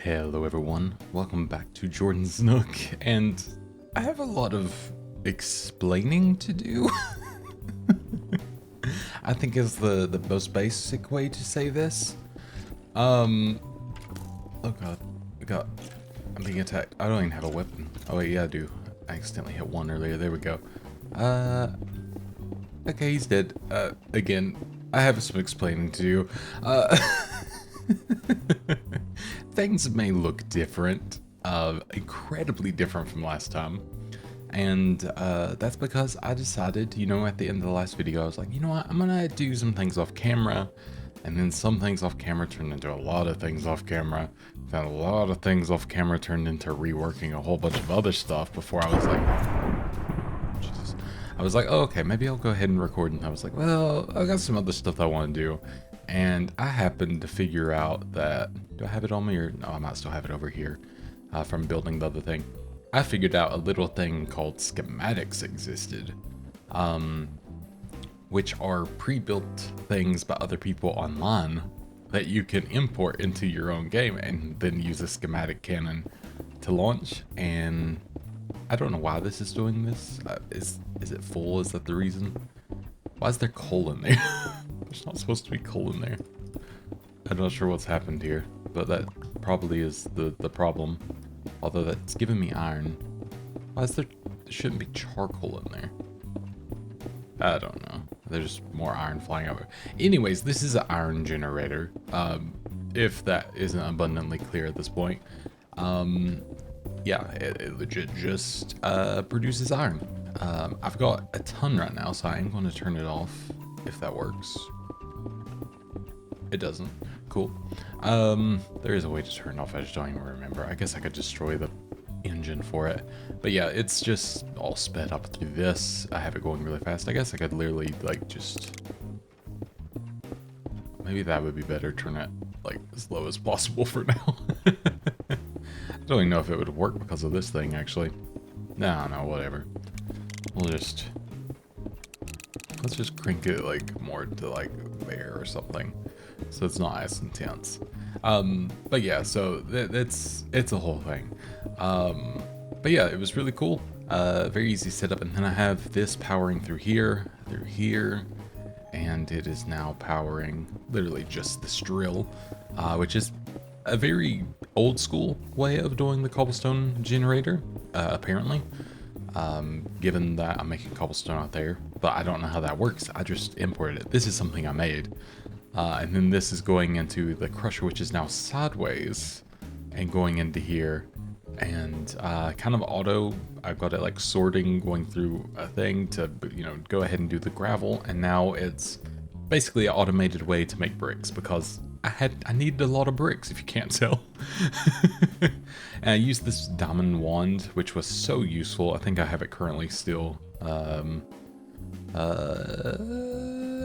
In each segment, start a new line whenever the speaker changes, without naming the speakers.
Hello everyone, welcome back to Jordan's Nook, and I have a lot of explaining to do. I think is the most basic way to say this. Oh god, I'm being attacked. I don't even have a weapon. Oh wait, yeah I do. I accidentally hit one earlier, there we go. Okay, he's dead. Again, I have some explaining to do. Things may look different, incredibly different from last time, and that's because I decided, at the end of the last video, I was like, you know what, I'm gonna do some things off camera, and then some things off camera turned into a lot of things off camera, then a lot of things off camera turned into reworking a whole bunch of other stuff before I was like, Jesus. I was like, oh, okay, maybe I'll go ahead and record, and I was like, well, I got some other stuff that I want to do. And I happened to figure out that, do I have it on me or no, I might still have it over here from building the other thing. I figured out a little thing called schematics existed, which are pre-built things by other people online that you can import into your own game and then use a schematic cannon to launch. And I don't know why this is doing this. Is it full? Is that the reason? Why is there coal in there? There's not supposed to be coal in there. I'm not sure what's happened here, but that probably is the problem. Although that's giving me iron. Why is there shouldn't be charcoal in there? I don't know. There's more iron flying over. Anyways, this is an iron generator. If that isn't abundantly clear at this point. Yeah, it legit just produces iron. I've got a ton right now, so I am going to turn it off if that works. It doesn't. Cool. There is a way to turn it off. I just don't even remember. I guess I could destroy the engine for it. But yeah, it's just all sped up through this. I have it going really fast. I guess I could literally like just... Maybe that would be better. Turn it like as low as possible for now. I don't even know if it would work because of this thing actually. No, whatever. Let's just crank it like more to like there or something, so it's not as intense. But yeah, so it's a whole thing. But yeah, it was really cool. Very easy setup, and then I have this powering through here, and it is now powering literally just this drill, which is a very old school way of doing the cobblestone generator, apparently. Given that I'm making cobblestone out there, but I don't know how that works. I just imported it. This is something I made. And then this is going into the crusher, which is now sideways and going into here, and kind of auto. I've got it like sorting, going through a thing to, go ahead and do the gravel. And now it's basically an automated way to make bricks because I needed a lot of bricks, if you can't tell. And I used this diamond wand, which was so useful. I think I have it currently still. I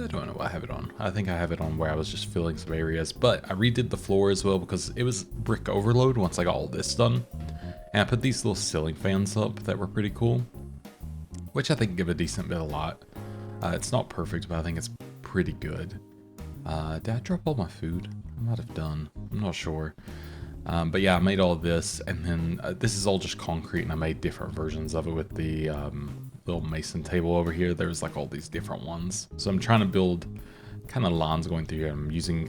don't know what I have it on. I think I have it on where I was just filling some areas, but I redid the floor as well because it was brick overload once I got all this done. And I put these little ceiling fans up that were pretty cool, which I think give a decent bit of light. It's not perfect, but I think it's pretty good. Did I drop all my food? I might have done. I'm not sure. But yeah, I made all this, and then this is all just concrete, and I made different versions of it with the little mason table over here. There's like all these different ones. So I'm trying to build kind of lines going through here.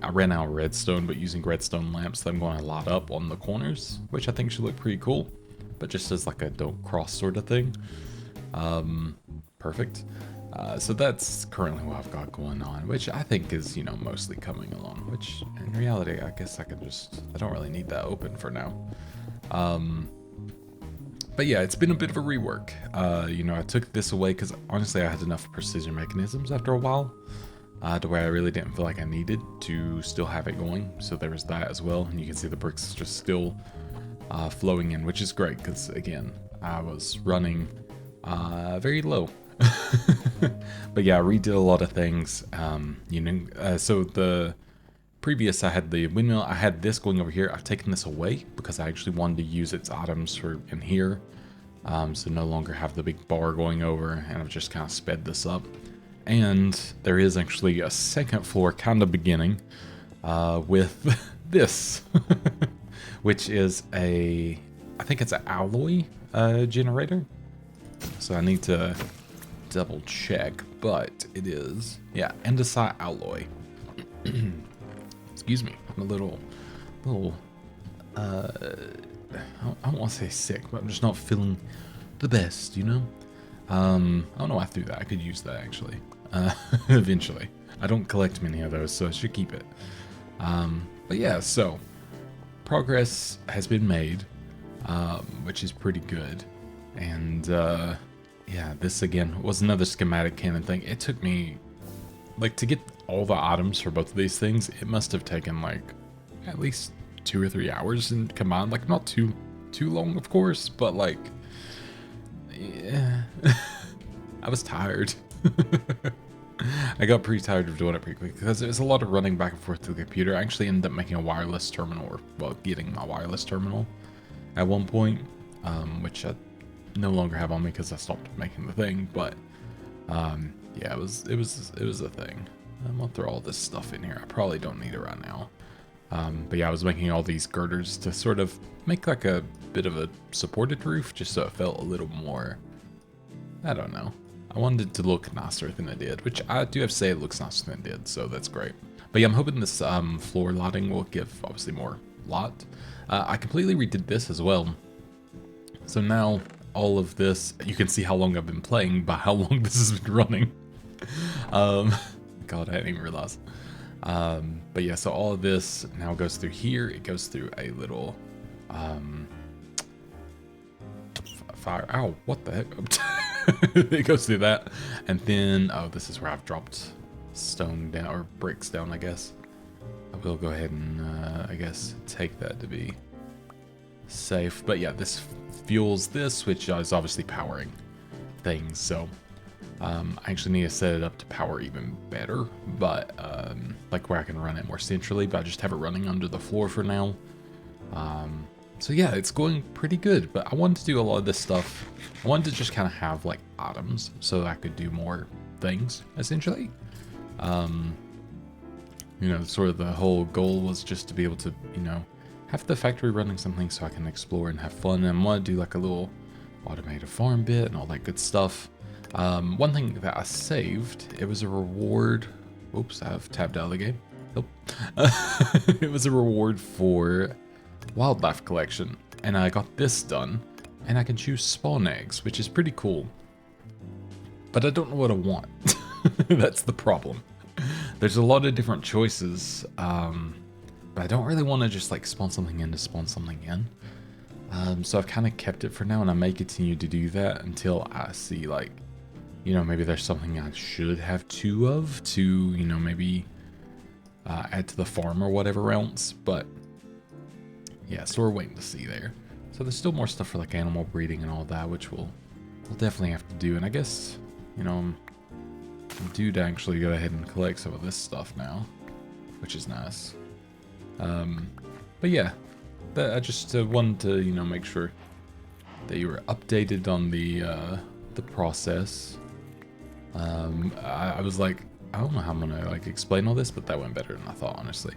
I ran out of redstone, but using redstone lamps that I'm going to light up on the corners, which I think should look pretty cool, but just as like a don't cross sort of thing. Perfect. So that's currently what I've got going on, which I think is, mostly coming along, which in reality, I guess I don't really need that open for now. But yeah, it's been a bit of a rework. I took this away because honestly, I had enough precision mechanisms after a while, to where I really didn't feel like I needed to still have it going. So there was that as well. And you can see the bricks just still flowing in, which is great because again, I was running very low. But yeah, I redid a lot of things. So the previous, I had the windmill, I had this going over here. I've taken this away because I actually wanted to use its items for in here. So no longer have the big bar going over, and I've just kind of sped this up. And there is actually a second floor kind of beginning with this. which is I think it's an alloy generator. So I need to double check, but it is, yeah, andesite alloy. Excuse me, I'm a little, I don't want to say sick, but I'm just not feeling the best, you know? I don't know why I threw that. I could use that actually, eventually. I don't collect many of those, so I should keep it. But yeah, so progress has been made, which is pretty good. And yeah, this again was another schematic cannon thing. It took me, like, to get all the items for both of these things, it must have taken like at least 2 or 3 hours and combined. Like, not too long, of course, but like, yeah, I was tired. I got pretty tired of doing it pretty quick because it was a lot of running back and forth to the computer. I actually ended up making a wireless terminal, or well, getting my wireless terminal at one point, which I no longer have on me because I stopped making the thing. But yeah, it was a thing. I'm gonna throw all this stuff in here. I probably don't need it right now. But yeah, I was making all these girders to sort of make like a bit of a supported roof, just so it felt a little more, I don't know. I wanted it to look nicer than it did, which I do have to say it looks nicer than it did, so that's great. But yeah, I'm hoping this floor lighting will give obviously more light. I completely redid this as well. So now all of this, you can see how long I've been playing by how long this has been running. God, I didn't even realize. But yeah, so all of this now goes through here. It goes through a little fire. Ow, what the heck? It goes through that. And then, oh, this is where I've dropped stone down, or bricks down, I guess. I will go ahead and, I guess, take that to be safe. But yeah, this fuels this, which is obviously powering things. So I actually need to set it up to power even better, but like where I can run it more centrally, but I just have it running under the floor for now. So yeah, it's going pretty good, but I wanted to do a lot of this stuff. I wanted to just kind of have like items so I could do more things, essentially. You know, sort of the whole goal was just to be able to, you know, have the factory running something so I can explore and have fun. And I want to do like a little automated farm bit and all that good stuff. One thing that I saved, it was a reward. Oops, I've tapped out of the game. Nope. It was a reward for wildlife collection, and I got this done, and I can choose spawn eggs, which is pretty cool. But I don't know what I want. That's the problem. There's a lot of different choices, but I don't really want to just like spawn something in to spawn something in. So I've kind of kept it for now, and I may continue to do that until I see, like, you know, maybe there's something I should have 2 of to, you know, maybe add to the farm or whatever else. But yeah, so we're waiting to see there. So there's still more stuff for like animal breeding and all that, which we'll definitely have to do. And I guess, you know, I'm due to actually go ahead and collect some of this stuff now, which is nice. But yeah, I just wanted to, you know, make sure that you were updated on the process. I was like, I don't know how I'm gonna like explain all this, but that went better than I thought, honestly.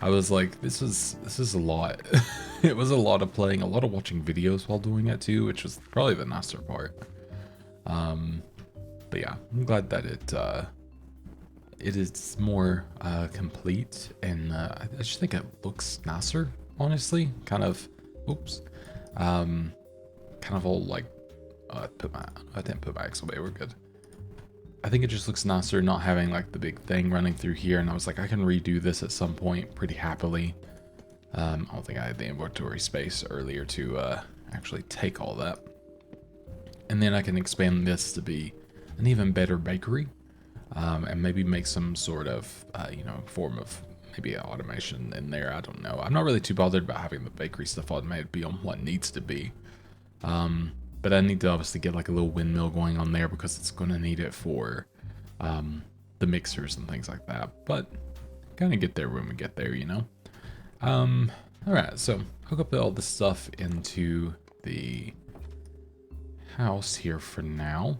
I was like, this is a lot. It was a lot of playing, a lot of watching videos while doing it too, which was probably the nicer part. But yeah, I'm glad that it is more complete, and I just think it looks nicer, honestly. Kind of, oops, kind of all like, I didn't put my X away. We're good. I think it just looks nicer not having like the big thing running through here, and I was like, I can redo this at some point pretty happily. I don't think I had the inventory space earlier to actually take all that. And then I can expand this to be an even better bakery, and maybe make some sort of, you know, form of maybe automation in there. I don't know. I'm not really too bothered about having the bakery stuff automated beyond what needs to be. But I need to obviously get like a little windmill going on there because it's going to need it for the mixers and things like that. But kind of get there when we get there, you know. Alright, so hook up all this stuff into the house here for now.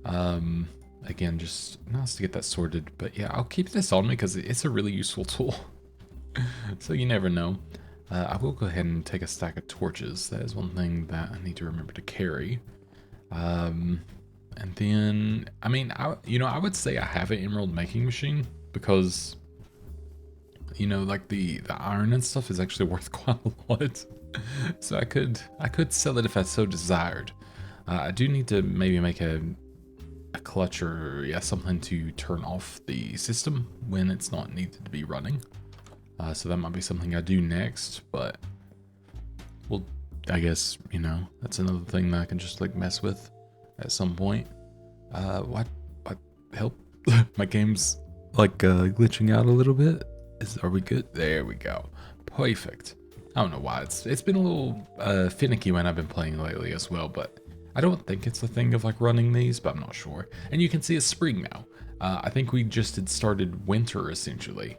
Again, just nice to get that sorted. But yeah, I'll keep this on me because it's a really useful tool. So you never know. I will go ahead and take a stack of torches. That is one thing that I need to remember to carry. And then, I mean, I would say I have an emerald making machine because, like the iron and stuff is actually worth quite a lot. So I could sell it if I so desired. I do need to maybe make a clutch or something to turn off the system when it's not needed to be running. So that might be something I do next, but well, I guess, that's another thing that I can just like mess with at some point. What help? My game's like glitching out a little bit. Are we good? There we go. Perfect. I don't know why it's been a little finicky when I've been playing lately as well, but I don't think it's a thing of like running these, but I'm not sure. And you can see it's spring now. I think we just had started winter essentially,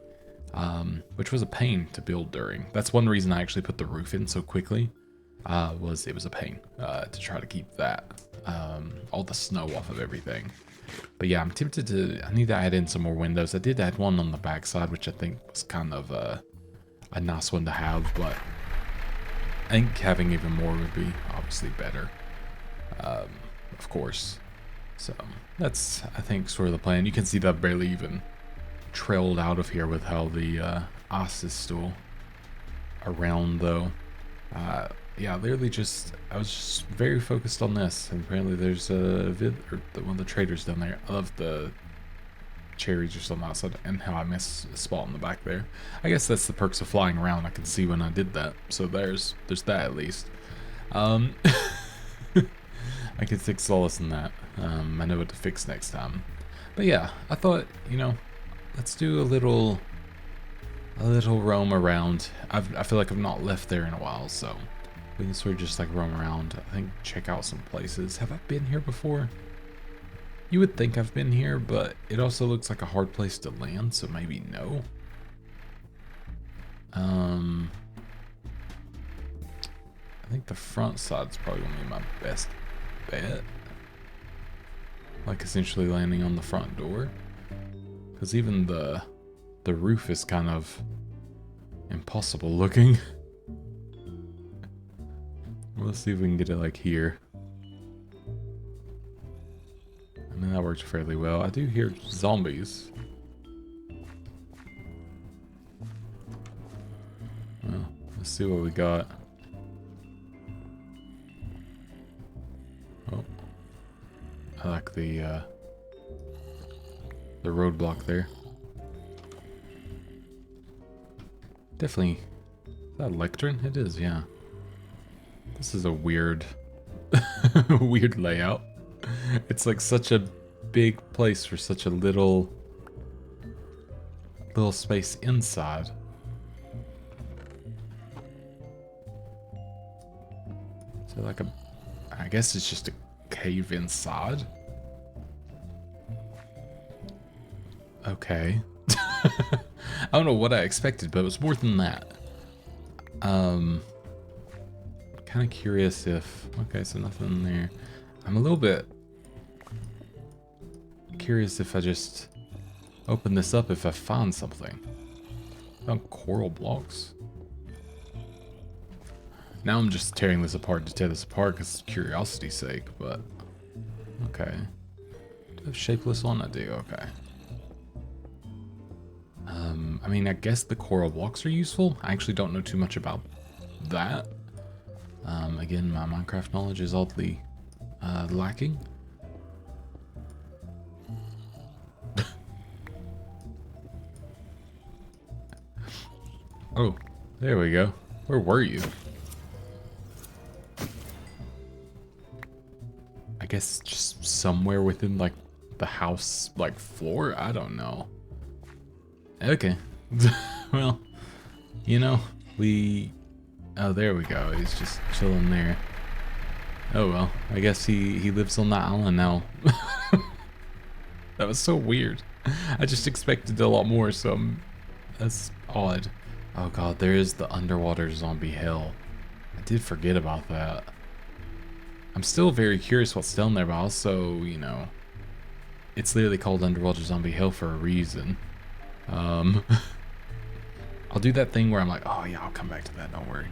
which was a pain to build during. That's one reason I actually put the roof in so quickly. It was a pain to try to keep that all the snow off of everything. But yeah, I'm tempted to. I need to add in some more windows. I did add one on the backside, which I think was kind of a nice one to have, but I think having even more would be obviously better. Of course. So that's, I think, sort of the plan. You can see that barely even trailed out of here with how the ice is still around though. Yeah, literally I was just very focused on this, and apparently there's one of the traders down there. I love the cherries or something outside, and how I missed a spot in the back there. I guess that's the perks of flying around. I can see when I did that, so there's that at least. I could take solace in that. I know what to fix next time. But yeah, I thought, let's do a little roam around. I feel like I've not left there in a while, so we can sort of just like roam around. I think check out some places. Have I been here before? You would think I've been here, but it also looks like a hard place to land, so maybe no. I think the front side's probably gonna be my best bet. Like essentially landing on the front door. Because even the roof is kind of impossible looking. Let's see if we can get it like here. I mean, that works fairly well. I do hear zombies. Well, let's see what we got. Oh, I like the roadblock there. Definitely. Is that a lectern? It is, yeah. This is a weird, weird layout. It's like such a big place for such a little space inside. So like I guess it's just a cave inside. Okay. I don't know what I expected, but it was more than that. Kind of curious if... Okay, so nothing in there. I'm a little bit curious if I just open this up if I found something. Found coral blocks. Now I'm just tearing this apart to tear this apart because curiosity's sake, but... Okay. Do I have shapeless on? I do, okay. I mean, I guess the coral blocks are useful. I actually don't know too much about that. Again, my Minecraft knowledge is oddly lacking. Oh, there we go. Where were you? I guess just somewhere within like the house, like floor? I don't know. Okay. Well, oh, there we go. He's just chilling there. Oh well, I guess he lives on that island now. That was so weird. I just expected a lot more, so that's odd. Oh god, there is the underwater zombie hell. I did forget about that. I'm still very curious what's down there, but also, it's literally called underwater zombie hell for a reason. I'll do that thing where I'm like, oh yeah, I'll come back to that, don't worry.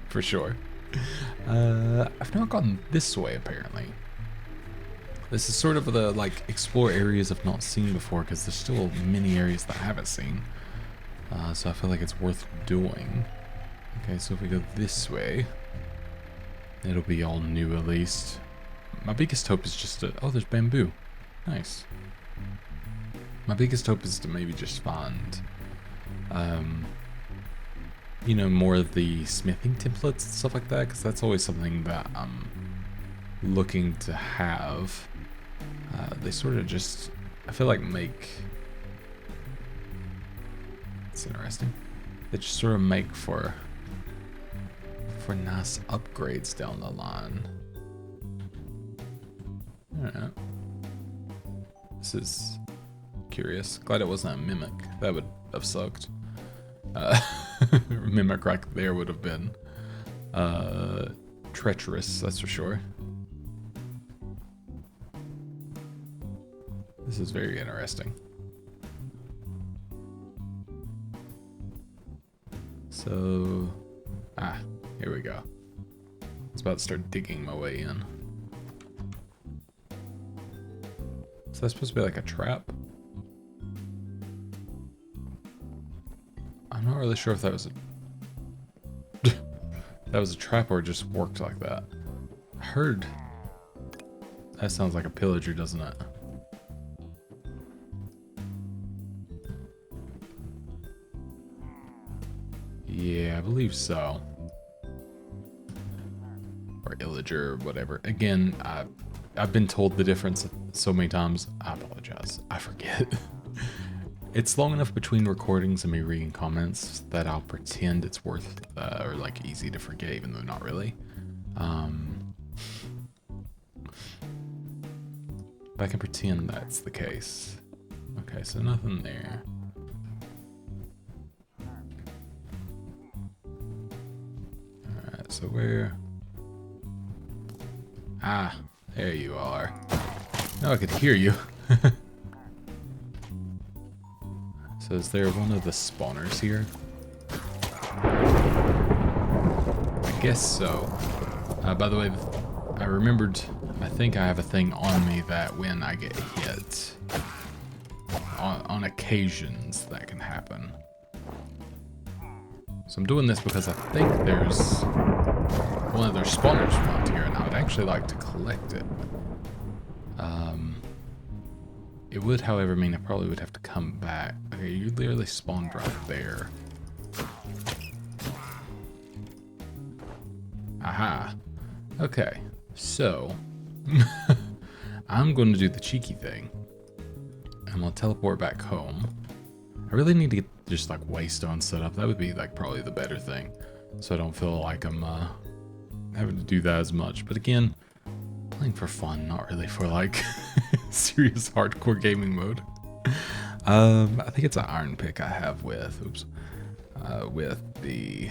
For sure. I've not gone this way apparently. This is sort of the like explore areas I've not seen before because there's still many areas that I haven't seen. So I feel like it's worth doing. Okay, so if we go this way, it'll be all new at least. My biggest hope is just to, oh, there's bamboo. Nice. My biggest hope is to maybe just find, you know, more of the smithing templates and stuff like that, because that's always something that I'm looking to have. They sort of just, I feel like make, it's interesting. They just sort of make for nice upgrades down the line. I don't know. This is curious. Glad it wasn't a mimic. That would have sucked. Mimic right there would have been treacherous, that's for sure. This is very interesting. So, here we go. I was about to start digging my way in. Is that supposed to be like a trap? I'm not really sure if that was a that was a trap or it just worked like that. I heard that sounds like a pillager, doesn't it? Yeah, I believe so. Or illager or whatever. Again, I've been told the difference so many times. I apologize. I forget. It's long enough between recordings and me reading comments that I'll pretend it's worth or like easy to forget, even though not really. But I can pretend that's the case. Okay, so nothing there. Alright, so where? Ah, there you are. No, I could hear you. So is there one of the spawners here? I guess so. By the way, I remembered, I think I have a thing on me that when I get hit, on occasions that can happen. So I'm doing this because I think there's one of their spawners around here and I would actually like to collect it. It would, however, mean I probably would have to come back. Okay, you literally spawned right there. Aha. Okay, so I'm going to do the cheeky thing. I'm going to teleport back home. I really need to get just like waystone set up. That would be like probably the better thing. So I don't feel like I'm having to do that as much. But again, playing for fun, not really for like serious hardcore gaming mode. I think it's an iron pick I have with, with the,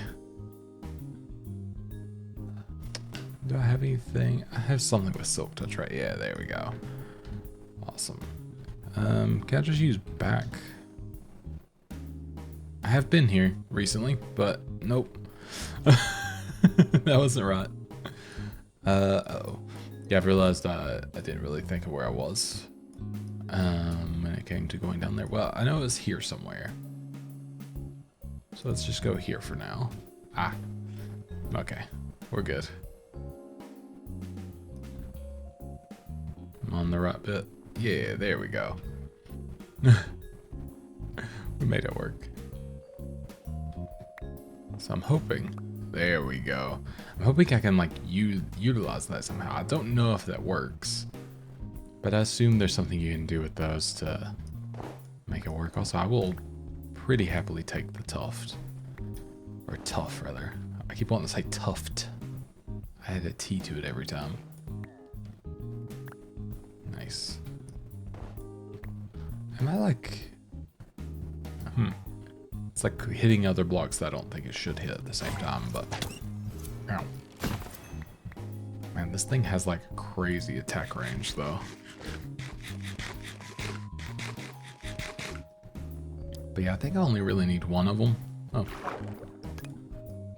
do I have anything? I have something with silk touch, right? Yeah, there we go. Awesome. Can I just use back? I have been here recently, but nope. That wasn't right. Uh-oh. Yeah, I've realized I didn't really think of where I was when it came to going down there. Well, I know it was here somewhere. So let's just go here for now. Ah, okay, we're good. I'm on the right bit. Yeah, there we go. We made it work. So I'm hoping, there we go. I'm hoping I can like utilize that somehow. I don't know if that works, but I assume there's something you can do with those to make it work. Also, I will pretty happily take the tuft, or tuff rather. I keep wanting to say tuft. I had a T to it every time. Nice. Am I like, it's like hitting other blocks that I don't think it should hit at the same time, but ow. Man, this thing has like crazy attack range though. But yeah, I think I only really need one of them. Oh.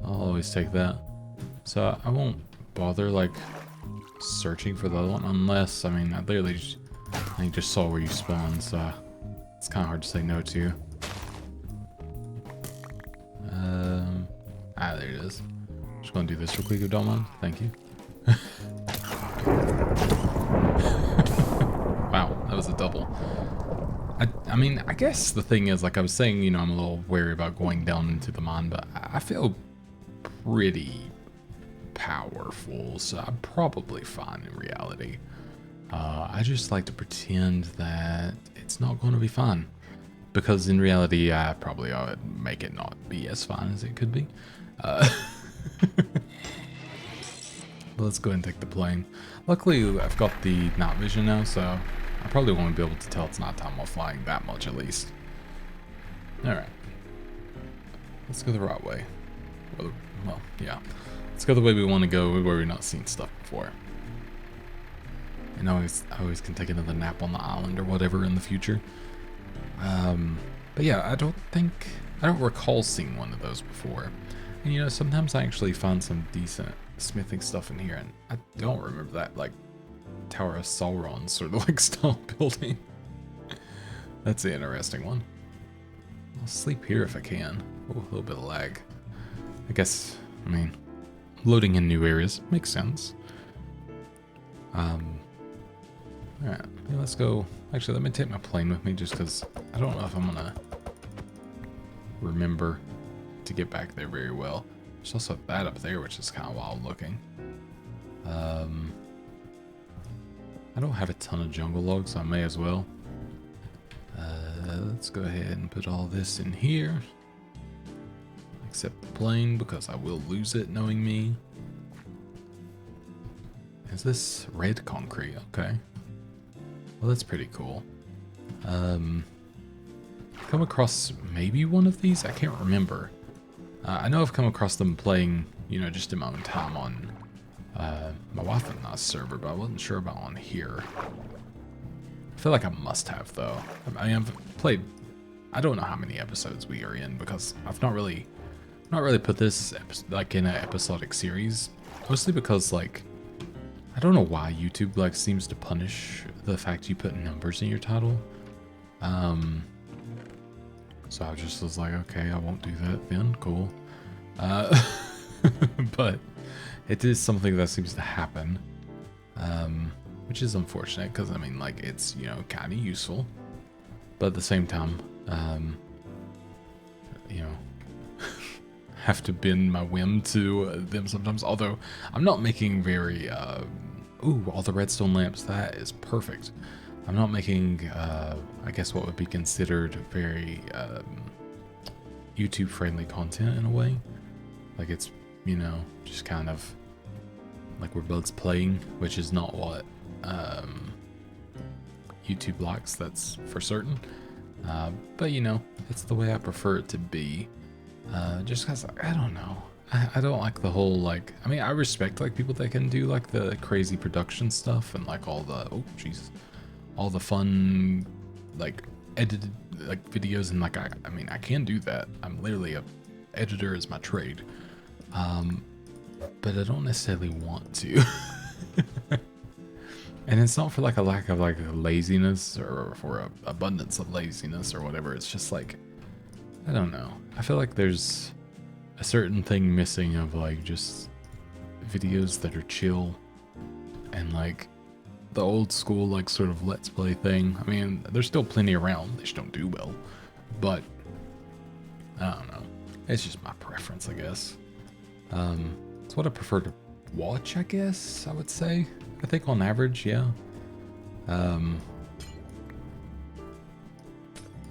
I'll always take that. So I won't bother like searching for the other one unless, I mean, I literally just saw where you spawn, so it's kind of hard to say no to. There it is. Just gonna do this real quick if you don't mind. Thank you. Wow, that was a double. I mean, I guess the thing is, like I was saying, you know, I'm a little wary about going down into the mine, but I feel pretty powerful, so I'm probably fine in reality. I just like to pretend that it's not going to be fun, because in reality, I probably ought to make it not be as fun as it could be. Let's go ahead and take the plane. Luckily, I've got the night vision now, so I probably won't be able to tell it's nighttime while flying that much at least. Alright. Let's go the right way. Well, yeah. Let's go the way we want to go, where we've not seen stuff before. And I always can take another nap on the island or whatever in the future. But yeah, I don't recall seeing one of those before. And you know, sometimes I actually find some decent smithing stuff in here, and I don't remember that, like, Tower of Sauron sort of like style building. That's an interesting one. I'll sleep here if I can. Oh, a little bit of lag. I guess, I mean, loading in new areas makes sense. Alright, yeah, let's go. Actually, let me take my plane with me just because I don't know if I'm gonna remember to get back there very well. There's also that up there, which is kind of wild looking. I don't have a ton of jungle logs, so I may as well. Let's go ahead and put all this in here. Except the plane, because I will lose it, knowing me. Is this red concrete? Okay. Well, that's pretty cool. Come across maybe one of these? I can't remember. I know I've come across them playing, you know, just in my own time on my wife and I's server, but I wasn't sure about on here. I feel like I must have, though. I mean, I've played, I don't know how many episodes we are in, because I've not really put this like in an episodic series, mostly because, like, I don't know why YouTube like seems to punish the fact you put numbers in your title. So I just was like, okay, I won't do that then, cool. But it is something that seems to happen, which is unfortunate, because I mean, like, it's, you know, kind of useful, but at the same time, you know, have to bend my whim to them sometimes. Although I'm not making very, ooh, all the redstone lamps, that is perfect. I'm not making, I guess what would be considered very YouTube-friendly content in a way. Like, it's, you know, just kind of like we're bugs playing, which is not what YouTube likes, that's for certain. But, you know, it's the way I prefer it to be. Just because, I don't know. I don't like the whole, like, I mean, I respect, like, people that can do, like, the crazy production stuff and, like, all the, oh, Jesus. All the fun, like, edited, like, videos, and, like, I mean, I can do that. I'm literally a editor is my trade. But I don't necessarily want to. And it's not for, like, a lack of, like, laziness or for a abundance of laziness or whatever. It's just, like, I don't know. I feel like there's a certain thing missing of, like, just videos that are chill and, like, the old school, like, sort of let's play thing. I mean, there's still plenty around. They just don't do well. But, I don't know. It's just my preference, I guess. It's what I prefer to watch, I guess, I would say. I think on average, yeah. I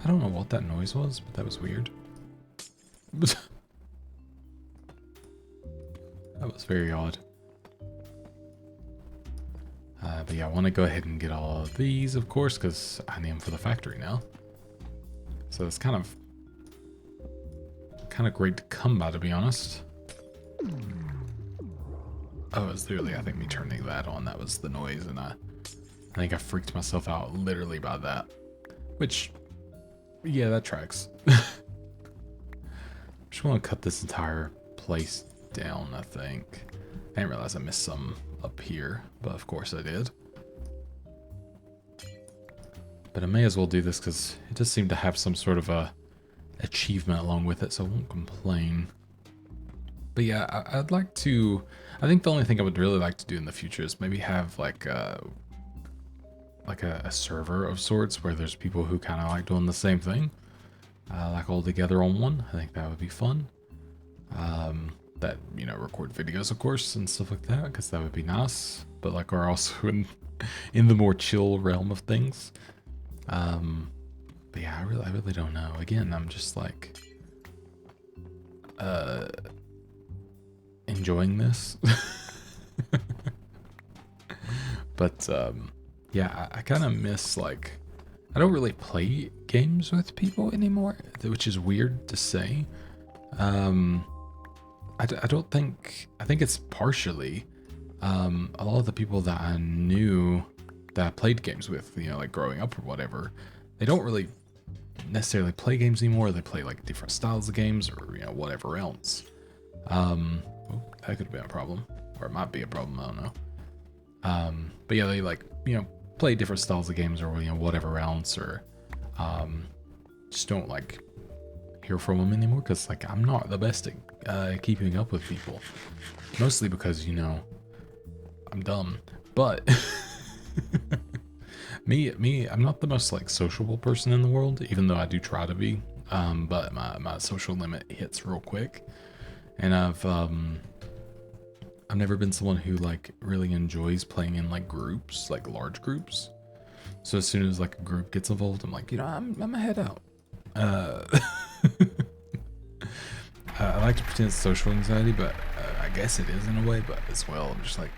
don't know what that noise was, but that was weird. That was very odd. But yeah, I want to go ahead and get all of these, of course, because I need them for the factory now. So it's kind of great to come by, to be honest. Oh, it was literally, I think, me turning that on. That was the noise, and I think I freaked myself out literally by that. Which, Yeah, that tracks. Just want to cut this entire place down, I think. I didn't realize I missed some up here, but of course I did. But I may as well do this because it does seem to have some sort of a achievement along with it, so I won't complain. But yeah, I'd like to... I think the only thing I would really like to do in the future is maybe have like a server of sorts where there's people who kind of like doing the same thing. Like all together on one. I think that would be fun. That, you know, record videos, of course, and stuff like that, because that would be nice. But like, we're also in the more chill realm of things. But yeah, I really don't know. Again, I'm just like enjoying this. But yeah, I kind of miss, like, I don't really play games with people anymore, which is weird to say. I don't think, I think it's partially a lot of the people that I knew that I played games with, you know, like growing up or whatever, they don't really necessarily play games anymore. They play like different styles of games or, you know, whatever else. That could have been a problem, or it might be a problem, I don't know. But yeah, they like, you know, play different styles of games or, you know, whatever else, or just don't like hear from them anymore, because like I'm not the best at keeping up with people, mostly because, you know, I'm dumb. But me, I'm not the most like sociable person in the world, even though I do try to be. But my social limit hits real quick, and I've never been someone who like really enjoys playing in like groups, like large groups. So as soon as like a group gets involved, I'm like, you know, I'm gonna head out. I like to pretend it's social anxiety, but I guess it is in a way. But as well, I'm just like,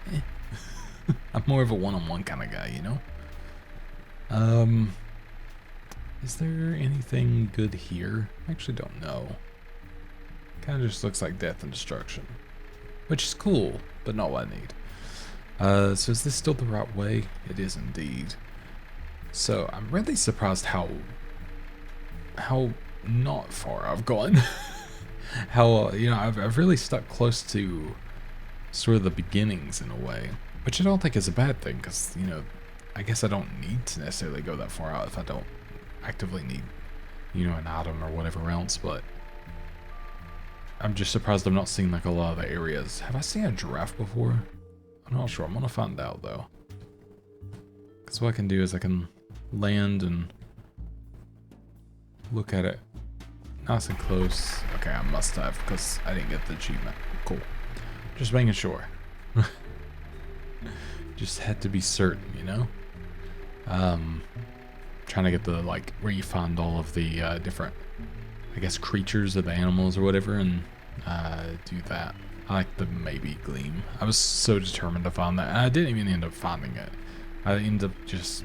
I'm more of a one-on-one kind of guy, you know. Is there anything good here? I actually don't know. Kind of just looks like death and destruction, which is cool, but not what I need. So is this still the right way? It is indeed. So I'm really surprised how not far I've gone. How, you know, I've really stuck close to sort of the beginnings in a way, which I don't think is a bad thing, because, you know, I guess I don't need to necessarily go that far out if I don't actively need, you know, an item or whatever else. But I'm just surprised I'm not seeing like a lot of the areas. Have I seen a giraffe before? I'm not sure. I'm gonna find out though, because what I can do is I can land and look at it nice and close. Okay, I must have, because I didn't get the achievement. Cool. Just making sure. Just had to be certain, you know? Trying to get the, like, where you find all of the different, I guess, creatures or the animals or whatever, and do that. I like the maybe gleam. I was so determined to find that, and I didn't even end up finding it. I ended up just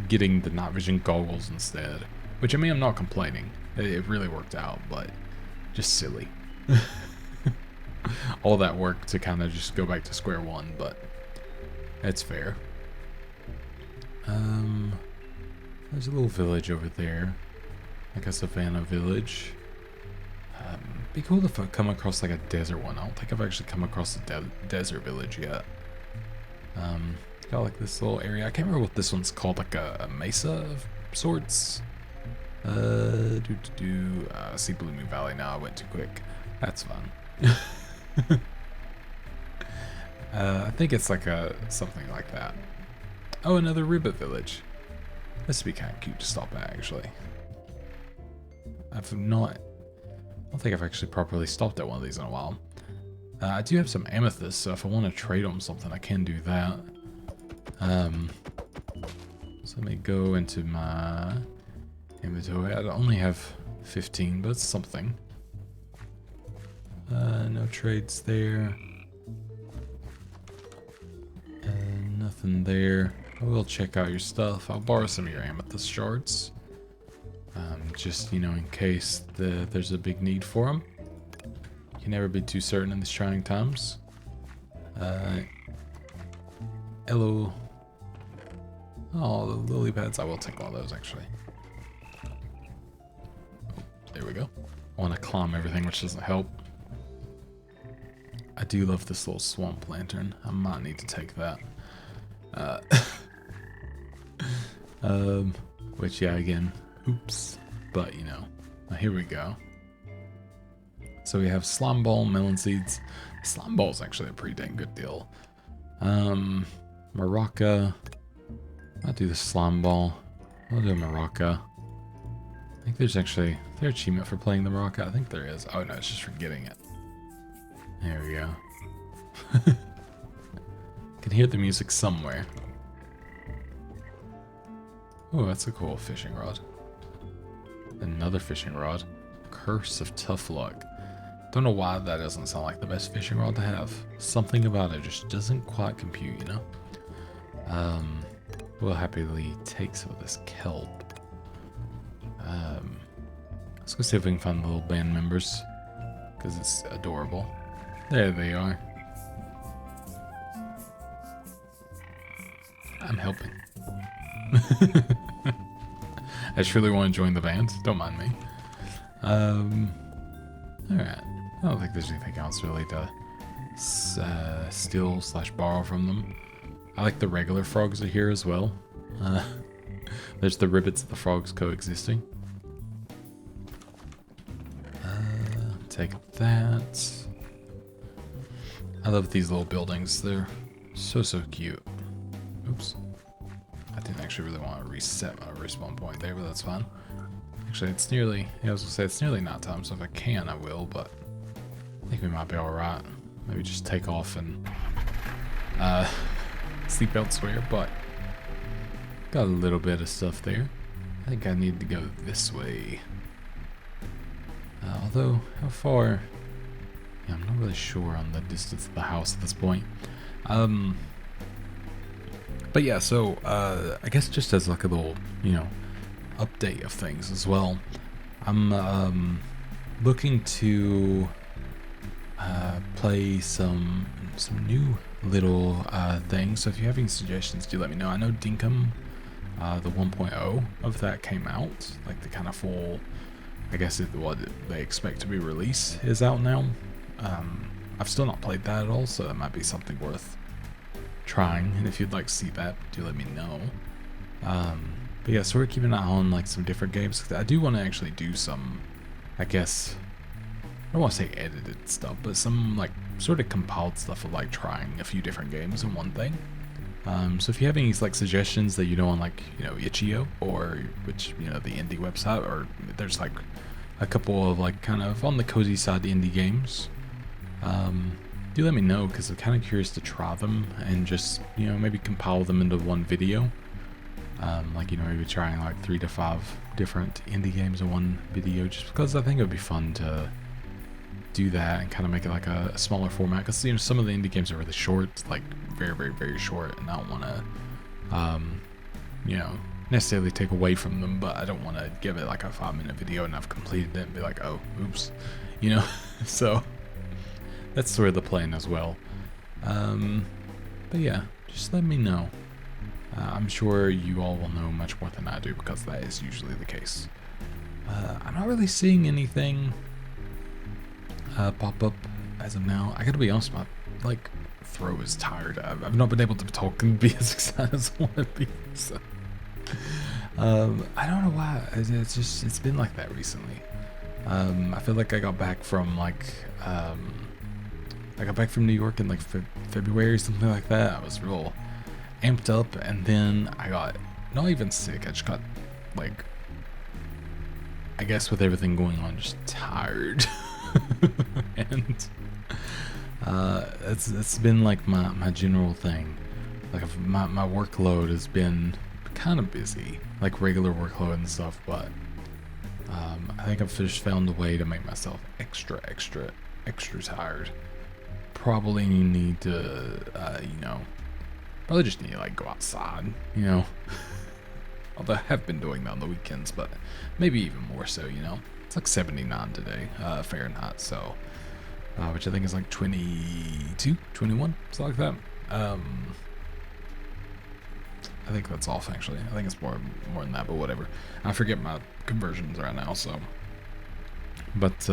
getting the night vision goggles instead, which, I mean, I'm not complaining. It really worked out, but just silly. All that work to kind of just go back to square one, but it's fair. There's a little village over there, like a savannah village. Be cool if I come across like a desert one. I don't think I've actually come across a desert village yet. Got like this little area. I can't remember what this one's called, like a mesa of sorts. See Blue Moon Valley now. I went too quick. That's fun. I think it's like something like that. Oh, another ribbit village. This would be kind of cute to stop at, actually. I don't think I've actually properly stopped at one of these in a while. I do have some amethyst, so if I want to trade them something, I can do that. So let me go into my inventory. I only have 15, but it's something. No trades there. Nothing there. I will check out your stuff. I'll borrow some of your amethyst shards. Just, you know, in case there's a big need for them. You can never be too certain in these trying times. Hello. Oh, the lily pads. I will take one of those, actually. There we go. I want to climb everything, which doesn't help. I do love this little swamp lantern. I might need to take that. Which, yeah, again, oops. But, you know, here we go. So we have slime ball, melon seeds. Slime ball is actually a pretty dang good deal. Maraca. I'll do the slime ball. I'll do a maraca. I think there's actually, is there achievement for playing the maraca? I think there is. Oh no, it's just for getting it. There we go. Can hear the music somewhere. Oh, that's a cool fishing rod. Another fishing rod. Curse of Tough Luck. Don't know why that doesn't sound like the best fishing rod to have. Something about it just doesn't quite compute, you know? We'll happily take some of this kelp. Let's go see if we can find the little band members, because it's adorable. There they are. I'm helping. I just really want to join the band. Don't mind me. Alright. I don't think there's anything else really to steal / borrow from them. I like the regular frogs are here as well. There's the ribbits of the frogs coexisting. Take that. I love these little buildings. They're so cute. Oops. I didn't actually really want to reset my respawn point there, but that's fine. Actually, it's nearly, yeah, I was gonna say it's nearly night time, so if I can, I will, but I think we might be alright. Maybe just take off and sleep elsewhere, but got a little bit of stuff there. I think I need to go this way. Although, how far? Yeah, I'm not really sure on the distance of the house at this point. But yeah, so I guess just as like a little, you know, update of things as well. I'm looking to play some new little things. So if you have any suggestions, do let me know. I know Dinkum, the 1.0 of that came out, like the kind of full, I guess what they expect to be release is out now. I've still not played that at all, so that might be something worth trying. And if you'd like to see that, do let me know. But yeah, so we're keeping an eye on like some different games. I do want to actually do some, I guess, I don't want to say edited stuff, but some like sort of compiled stuff of like trying a few different games in one thing. So if you have any like suggestions that you know on like, you know, Itch.io, or which, you know, the indie website, or there's like a couple of like kind of on the cozy side indie games, do let me know, because I'm kind of curious to try them and just, you know, maybe compile them into one video. Like, you know, maybe trying like 3 to 5 different indie games in one video, just because I think it would be fun to do that and kind of make it like a smaller format, because, you know, some of the indie games are really short, like very short, and I don't want to you know, necessarily take away from them, but I don't want to give it like a 5-minute video and I've completed it and be like, oh, oops, you know. So that's sort of the plan as well. But yeah, just let me know. I'm sure you all will know much more than I do, because that is usually the case. I'm not really seeing anything pop up as of now. I gotta be honest, my like throat is tired. I've not been able to talk and be as excited as I want to be. So I don't know why. It's been like that recently. I feel like I got back from like I got back from New York in like February or something like that. I was real amped up, and then I got not even sick. I just got like, I guess with everything going on, just tired. And it's been like my general thing. Like my workload has been kind of busy, like regular workload and stuff, but I think I've just found a way to make myself extra tired. Probably need to you know, probably just need to like go outside, you know. Although I have been doing that on the weekends, but maybe even more so, you know. It's like 79 today, Fahrenheit, so which I think is like 22, 21, something like that. I think that's off, actually. I think it's more than that, but whatever. I forget my conversions right now, so But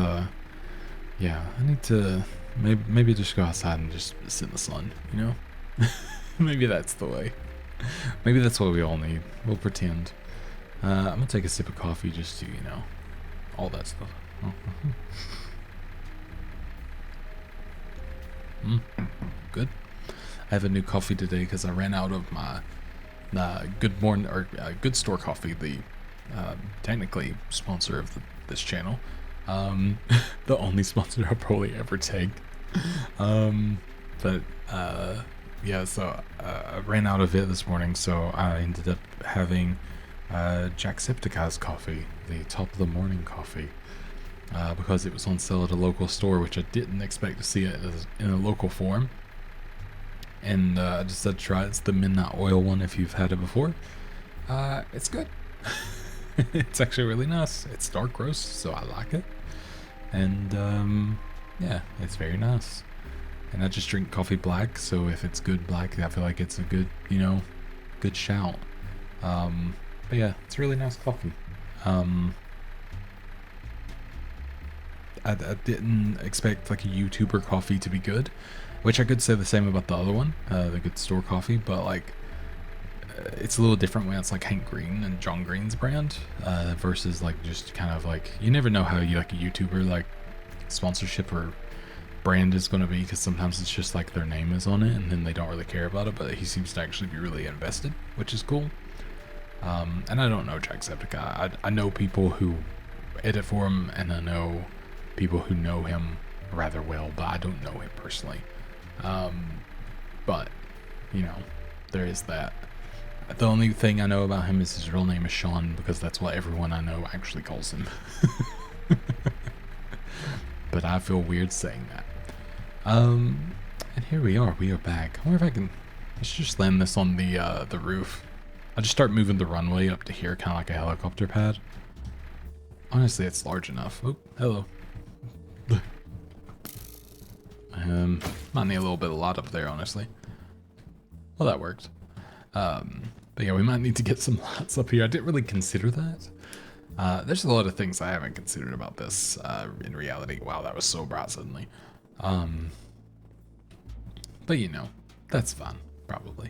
yeah, I need to maybe just go outside and just sit in the sun, you know? Maybe that's the way. Maybe that's what we all need. We'll pretend. I'm gonna take a sip of coffee just to, all that stuff. Good. I have a new coffee today because I ran out of my Good Morning or Good Store coffee, the technically sponsor of this channel. The only sponsor I'll probably ever take. But yeah, so I ran out of it this morning, so I ended up having Jacksepticeye's coffee, the top of the morning coffee, because it was on sale at a local store, which I didn't expect to see it in a local form. And I just said try it. It's the midnight oil one if you've had it before. It's good. It's actually really nice. It's dark roast, so I like it. And yeah, it's very nice. And I just drink coffee black, so if it's good black, I feel like it's a good, good shout. But yeah, it's really nice coffee. I didn't expect like a YouTuber coffee to be good, which I could say the same about the other one, the Good Store coffee, but like it's a little different when it's like Hank Green and John Green's brand versus like just kind of like, you never know how you like a YouTuber like sponsorship or brand is going to be, because sometimes it's just like their name is on it and then they don't really care about it, but he seems to actually be really invested, which is cool. And I don't know Jacksepticeye. I know people who edit for him, and I know people who know him rather well, but I don't know him personally. But there is that. The only thing I know about him is his real name is Sean, because that's what everyone I know actually calls him. But I feel weird saying that. And here we are back. I wonder if I can, let's just land this on the roof. I'll just start moving the runway up to here, kind of like a helicopter pad. Honestly, it's large enough. Oh, hello. Might need a little bit of lot up there, honestly. Well, that worked. But yeah, we might need to get some lights up here. I didn't really consider that. There's a lot of things I haven't considered about this in reality. Wow, that was so bright suddenly. But that's fun, probably.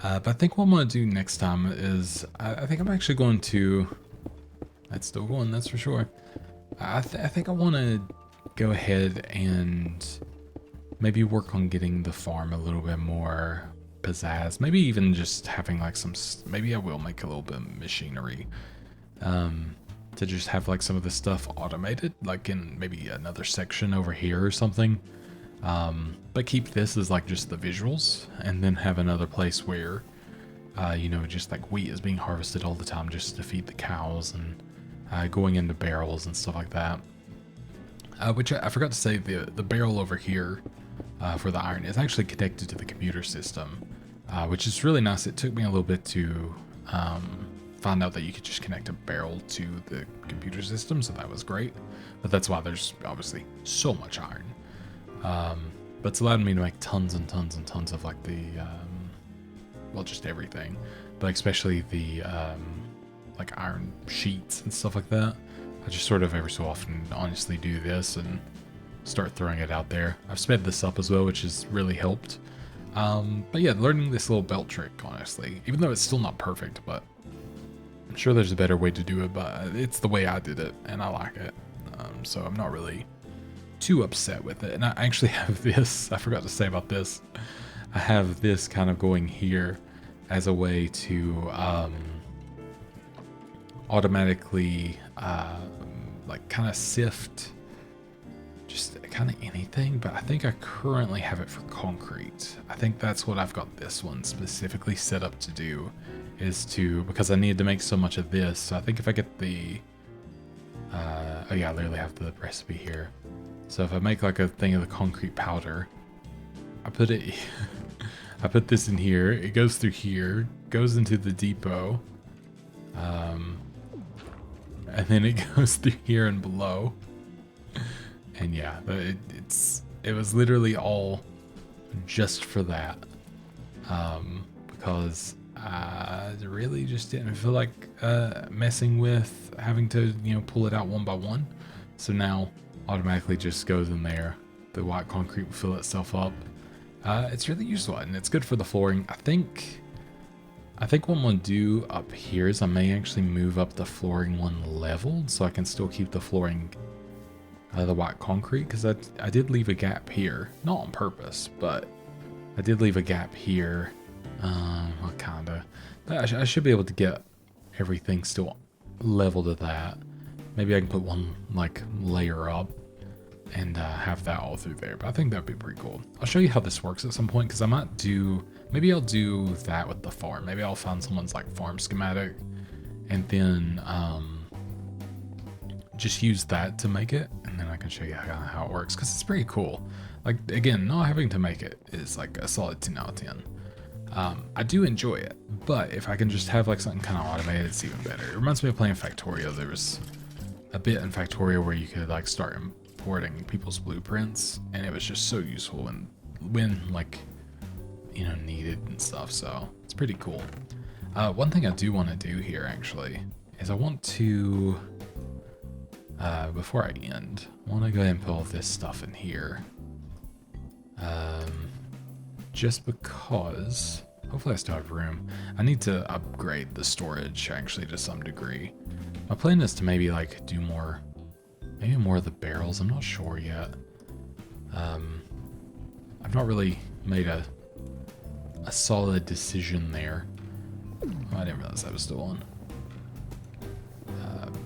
But I think what I'm going to do next time is, I think I'm actually going to, that's still going, that's for sure. I think I want to go ahead and maybe work on getting the farm a little bit more pizzazz. Maybe even just having like maybe I will make a little bit of machinery to just have like some of the stuff automated, like in maybe another section over here or something. But keep this as like just the visuals, and then have another place where just like wheat is being harvested all the time just to feed the cows, and going into barrels and stuff like that. Which I forgot to say, the barrel over here for the iron is actually connected to the computer system, which is really nice. It took me a little bit to find out that you could just connect a barrel to the computer system, so that was great. But that's why there's obviously so much iron. But it's allowed me to make tons and tons and tons of like the, well, just everything, but especially the like iron sheets and stuff like that. I just sort of every so often honestly do this and start throwing it out there. I've sped this up as well, which has really helped. But yeah, learning this little belt trick, honestly, even though it's still not perfect, but I'm sure there's a better way to do it, but it's the way I did it and I like it. So I'm not really too upset with it. And I actually have this, I forgot to say about this. I have this kind of going here as a way to automatically like kind of sift just kind of anything, but I think I currently have it for concrete. I think that's what I've got this one specifically set up to do, is to, because I need to make so much of this. So I think if I get the oh yeah, I literally have the recipe here. So if I make like a thing of the concrete powder, I put it I put this in here, it goes through here, goes into the depot, and then it goes through here and below. And yeah, it was literally all just for that, because I really just didn't feel like messing with having to pull it out one by one. So now automatically just goes in there. The white concrete will fill itself up. It's really useful and it's good for the flooring. I think what I'm gonna do up here is I may actually move up the flooring one level so I can still keep the flooring the white concrete, because I did leave a gap here, not on purpose, but I did leave a gap here. Well, kinda. I should be able to get everything still level to that. Maybe I can put one like layer up and have that all through there, but I think that'd be pretty cool. I'll show you how this works at some point, because I might do, maybe I'll do that with the farm. Maybe I'll find someone's like farm schematic and then just use that to make it, and then I can show you how it works, because it's pretty cool. Like, again, not having to make it is like a solid 10 out of 10. I do enjoy it, but if I can just have like something kind of automated, it's even better. It reminds me of playing Factorio. There was a bit in Factorio where you could like start importing people's blueprints, and it was just so useful when like, you know, needed and stuff. So it's pretty cool. One thing I do want to do here actually is I want to, before I end, I want to go ahead and put all this stuff in here. Just because, hopefully I still have room. I need to upgrade the storage actually to some degree. My plan is to maybe like do more, maybe more of the barrels. I'm not sure yet. I've not really made a solid decision there. Oh, I didn't realize I was still on.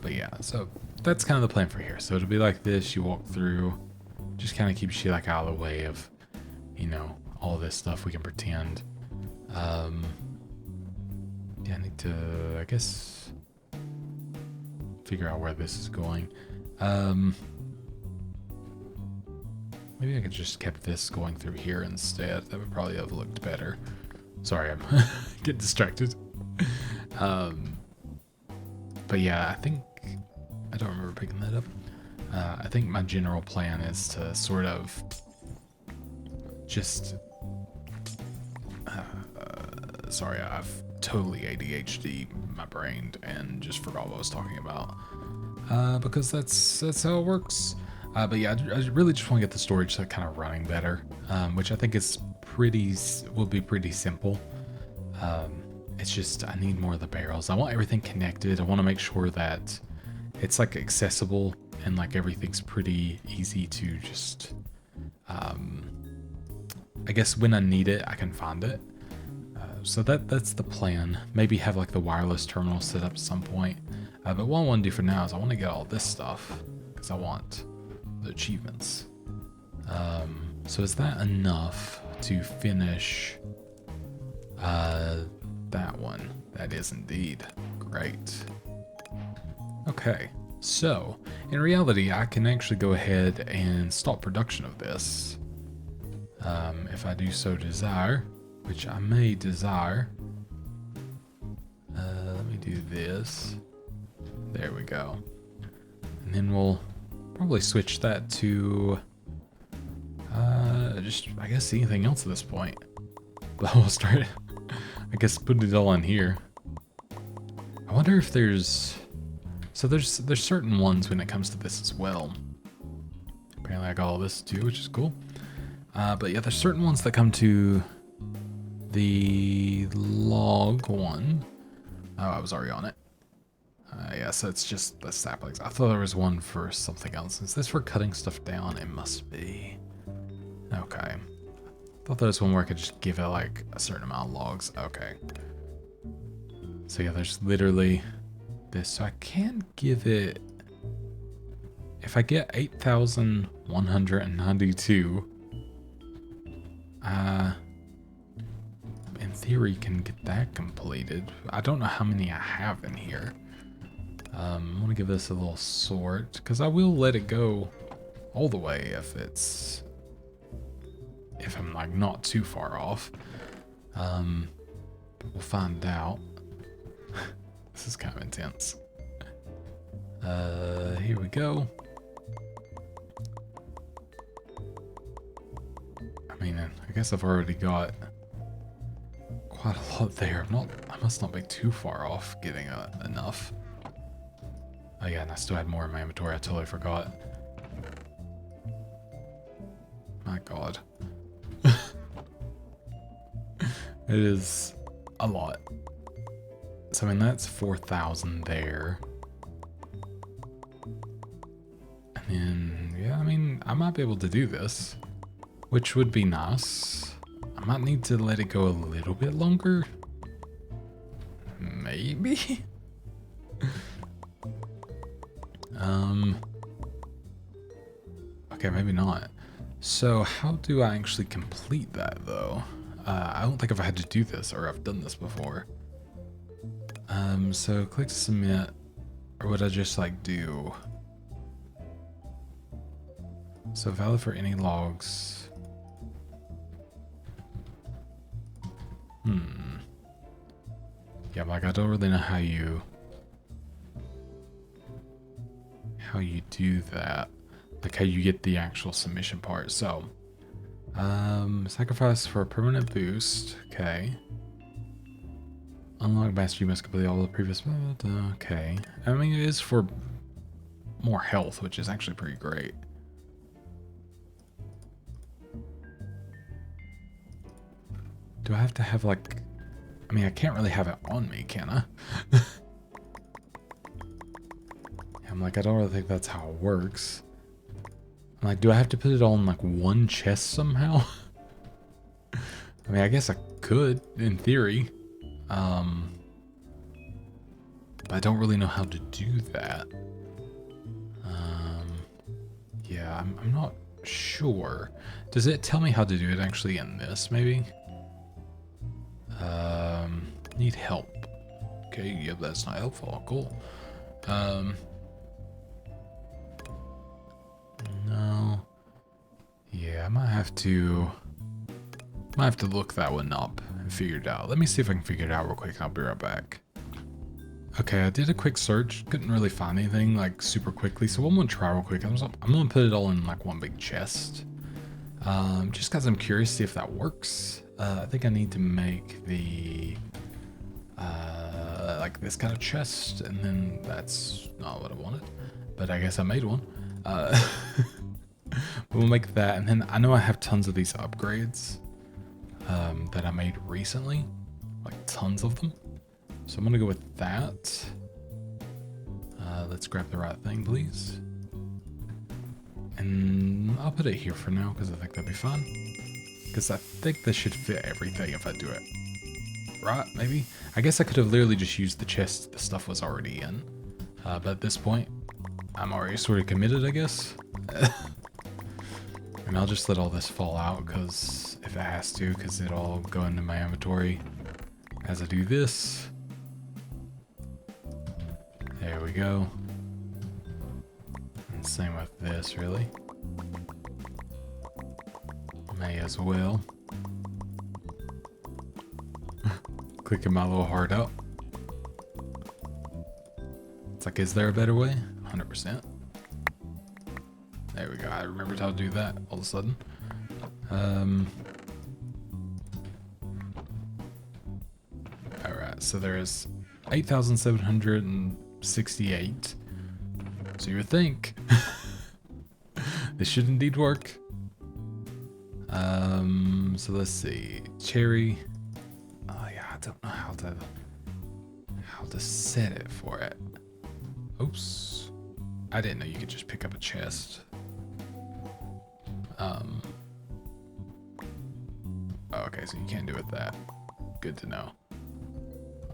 But yeah, so that's kind of the plan for here. So it'll be like this, you walk through, just kind of keeps you like out of the way of, you know, all this stuff we can pretend. Yeah, I need to, I guess, figure out where this is going. Maybe I could just kept this going through here instead. That would probably have looked better. Sorry, I'm getting distracted. But yeah, I think, I don't remember picking that up. I think my general plan is to sort of just, sorry, I've totally ADHD my brain and just forgot what I was talking about, because that's how it works. But yeah, I really just want to get the storage like kind of running better, which I think is will be pretty simple. It's just, I need more of the barrels. I want everything connected. I want to make sure that it's like accessible and like everything's pretty easy to just, I guess when I need it, I can find it. So that's the plan. Maybe have like the wireless terminal set up at some point. But what I want to do for now is I want to get all this stuff because I want the achievements. So is that enough to finish that one? That is indeed. Great. Okay, so in reality, I can actually go ahead and stop production of this. If I do so desire, which I may desire. Let me do this. There we go. And then we'll probably switch that to just, I guess, anything else at this point. But we'll start, I guess, put it all in here. I wonder if there's, so there's certain ones when it comes to this as well. Apparently I got all this too, which is cool. But yeah, there's certain ones that come to the log one. Oh, I was already on it. Yeah, so it's just the saplings. I thought there was one for something else. Is this for cutting stuff down? It must be. Okay. I thought there was one where I could just give it like a certain amount of logs. Okay. So yeah, there's literally this. So I can give it, if I get 8,192, in theory can get that completed. I don't know how many I have in here. I'm gonna give this a little sort because I will let it go all the way if I'm like not too far off. But we'll find out. This is kind of intense. Here we go. I mean, I guess I've already got quite a lot there. I must not be too far off getting enough. Oh yeah, and I still had more in my inventory. I totally forgot. My god. It is a lot. So I mean, that's 4,000 there. And then, yeah, I mean, I might be able to do this, which would be nice. I might need to let it go a little bit longer. Maybe? Okay, maybe not. So how do I actually complete that though? I don't think I've had to do this or I've done this before. So click to submit, or would I just like do? So valid for any logs. Yeah, like I don't really know how you do that. Like how you get the actual submission part. So sacrifice for a permanent boost. Okay. Unlock master, you must complete all the previous. Okay. I mean, it is for more health, which is actually pretty great. Do I have to have like? I mean, I can't really have it on me, can I? I'm like, I don't really think that's how it works. I'm like, do I have to put it all in like one chest somehow? I mean, I guess I could, in theory. But I don't really know how to do that. Yeah, I'm not sure. Does it tell me how to do it actually in this, maybe? Need help. Okay, yep, that's not helpful. Cool. No. Yeah, I might have to look that one up and figure it out. Let me see if I can figure it out real quick. I'll be right back. Okay, I did a quick search. Couldn't really find anything like super quickly. So I'm gonna try real quick. I'm gonna put it all in like one big chest. Just cause I'm curious to see if that works. I think I need to make the like this kind of chest, and then that's not what I wanted, but I guess I made one. We'll make that, and then I know I have tons of these upgrades that I made recently, like tons of them. So I'm gonna go with that. Let's grab the right thing, please. And I'll put it here for now because I think that'd be fun. Because I think this should fit everything if I do it. Right, maybe? I guess I could have literally just used the chest the stuff was already in. But at this point, I'm already sort of committed, I guess. And I'll just let all this fall out because if it has to, because it'll all go into my inventory as I do this. There we go. And same with this, really. May as well. Clicking my little heart up. It's like, is there a better way? 100%. There we go. I remembered how to do that all of a sudden. Alright, so there's 8,768. So you would think this should indeed work. So let's see. Cherry. Oh yeah, I don't know how to set it for it. Oops. I didn't know you could just pick up a chest. Okay, so you can't do it that. Good to know.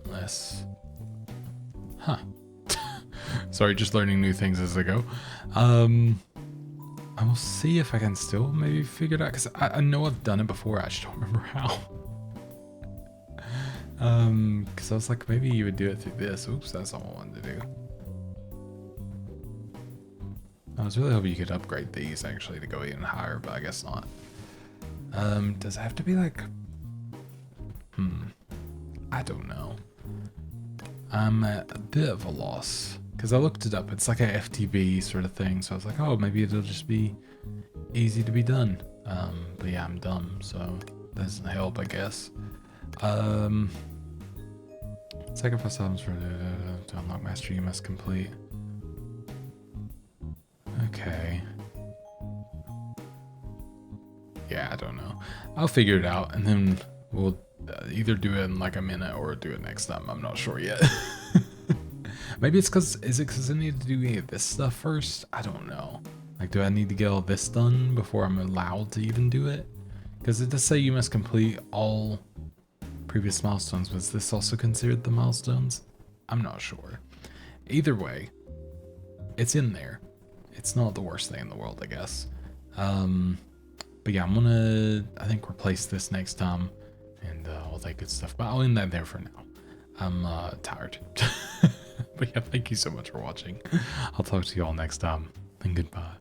Unless... Huh. Sorry, just learning new things as I go. I will see if I can still maybe figure it out, because I know I've done it before, I just don't remember how. Because I was like, maybe you would do it through this. Oops, that's not what I wanted to do. I was really hoping you could upgrade these actually to go even higher, but I guess not. Does it have to be like... I don't know. I'm at a bit of a loss. Because I looked it up. It's like a FTB sort of thing. So I was like, oh, maybe it'll just be easy to be done. But yeah, I'm dumb. So that doesn't help, I guess. Sacrifice items for to unlock mastery you must complete. Okay. Yeah, I don't know. I'll figure it out, and then we'll either do it in like a minute or do it next time. I'm not sure yet. Maybe it's is it because I need to do any of this stuff first? I don't know. Like, do I need to get all this done before I'm allowed to even do it? Because it does say you must complete all previous milestones. Was this also considered the milestones? I'm not sure. Either way, it's in there. It's not the worst thing in the world, I guess. But yeah, I'm gonna, I think, replace this next time and all that good stuff. But I'll end that there for now. I'm tired. But yeah, thank you so much for watching. I'll talk to you all next time, and goodbye.